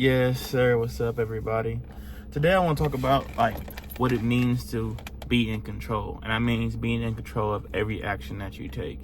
Yes, sir. What's up, everybody? Today I want to talk about what it means to be in control, and that means being in control of every action that you take.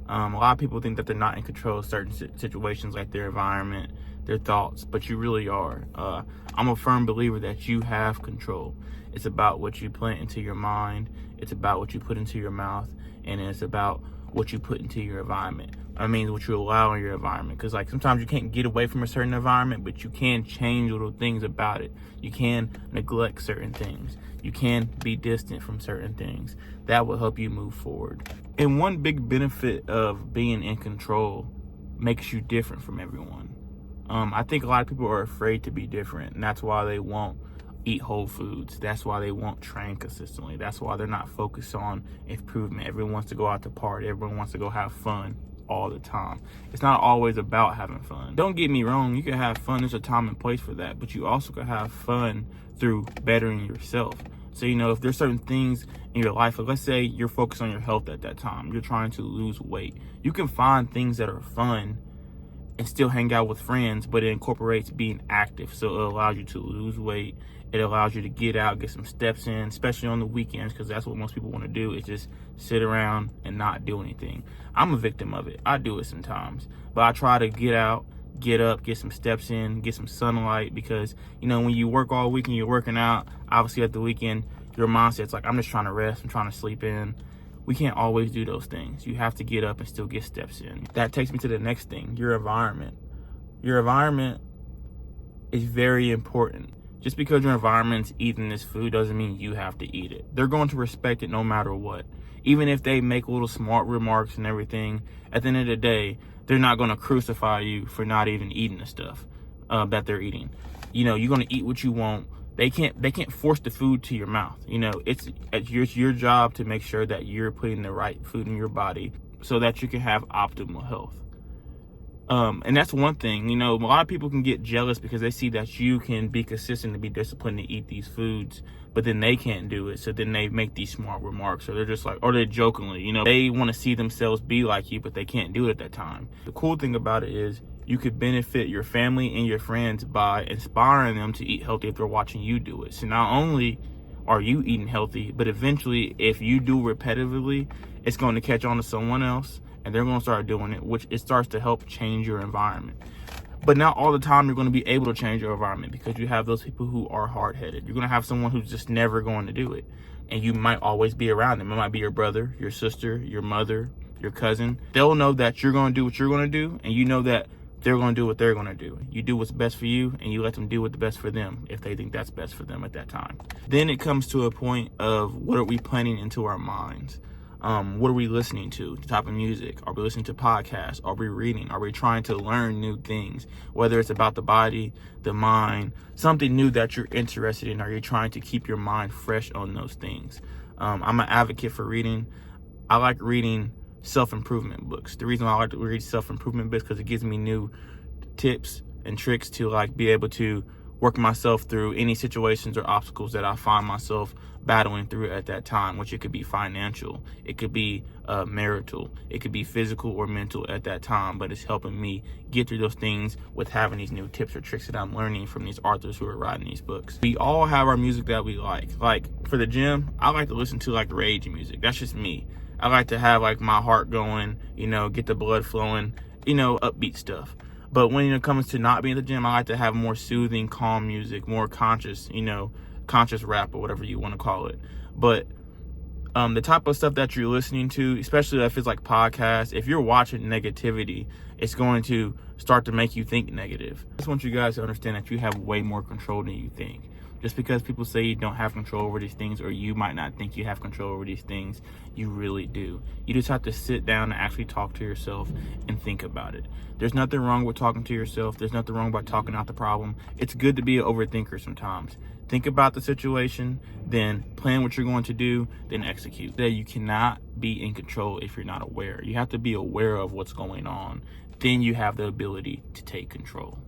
A lot of people think that they're not in control of certain situations, like their environment, their thoughts, but you really are. I'm a firm believer that you have control. It's about what you plant into your mind. It's about what you put into your mouth, and it's about what you put into your environment. I mean, what you allow in your environment. Because sometimes you can't get away from a certain environment, but you can change little things about it. You can neglect certain things. You can be distant from certain things. That will help you move forward. And one big benefit of being in control makes you different from everyone. I think a lot of people are afraid to be different, and that's why they won't eat whole foods. That's why they won't train consistently. That's why they're not focused on improvement. Everyone wants to go out to party. Everyone wants to go have fun all the time. It's not always about having fun. Don't get me wrong, you can have fun. There's a time and place for that, but you also can have fun through bettering yourself. So, if there's certain things in your life, let's say you're focused on your health at that time, you're trying to lose weight, you can find things that are fun and still hang out with friends, but it incorporates being active. So it allows you to lose weight. It allows you to get out, get some steps in, especially on the weekends, because that's what most people want to do, is just sit around and not do anything. I'm a victim of it. I do it sometimes, but I try to get out, get up, get some steps in, get some sunlight, because when you work all week and you're working out, obviously at the weekend your mindset's like, I'm just trying to rest, I'm trying to sleep in. We can't always do those things. You have to get up and still get steps in. That takes me to the next thing, your environment. Your environment is very important. Just because your environment's eating this food doesn't mean you have to eat it. They're going to respect it no matter what. Even if they make little smart remarks and everything, at the end of the day, they're not going to crucify you for not even eating the stuff that they're eating. You're going to eat what you want. They can't force the food to your mouth. It's your job to make sure that you're putting the right food in your body so that you can have optimal health. And that's one thing. A lot of people can get jealous because they see that you can be consistent and be disciplined to eat these foods, but then they can't do it. So then they make these smart remarks, or they're just or they're jokingly, they want to see themselves be like you, but they can't do it at that time. The cool thing about it is you could benefit your family and your friends by inspiring them to eat healthy if they're watching you do it. So not only are you eating healthy, but eventually if you do repetitively, it's going to catch on to someone else and they're going to start doing it, which it starts to help change your environment. But not all the time you're going to be able to change your environment, because you have those people who are hard-headed. You're going to have someone who's just never going to do it, and you might always be around them. It might be your brother, your sister, your mother, your cousin. They'll know that you're going to do what you're going to do, and you know that they're going to do what they're going to do. You do what's best for you, and you let them do what's best for them if they think that's best for them at that time. Then it comes to a point of, what are we planning into our minds? What are we listening to? The type of music? Are we listening to podcasts? Are we reading? Are we trying to learn new things? Whether it's about the body, the mind, something new that you're interested in, are you trying to keep your mind fresh on those things? I'm an advocate for reading. I like reading self-improvement books. The reason why I like to read self-improvement books, because it gives me new tips and tricks to be able to work myself through any situations or obstacles that I find myself battling through at that time, which it could be financial, it could be marital, it could be physical or mental at that time, but it's helping me get through those things with having these new tips or tricks that I'm learning from these authors who are writing these books. We all have our music that we like. For the gym, I like to listen to rage music. That's just me. I like to have my heart going, get the blood flowing, upbeat stuff. But when it comes to not being at the gym, I like to have more soothing, calm music, more conscious, conscious rap or whatever you want to call it. But the type of stuff that you're listening to, especially if it's podcasts, if you're watching negativity, it's going to start to make you think negative. I just want you guys to understand that you have way more control than you think. Just because people say you don't have control over these things, or you might not think you have control over these things, you really do. You just have to sit down and actually talk to yourself and think about it. There's nothing wrong with talking to yourself. There's nothing wrong about talking out the problem. It's good to be an overthinker sometimes. Think about the situation, then plan what you're going to do, then execute. That you cannot be in control if you're not aware. You have to be aware of what's going on. Then you have the ability to take control.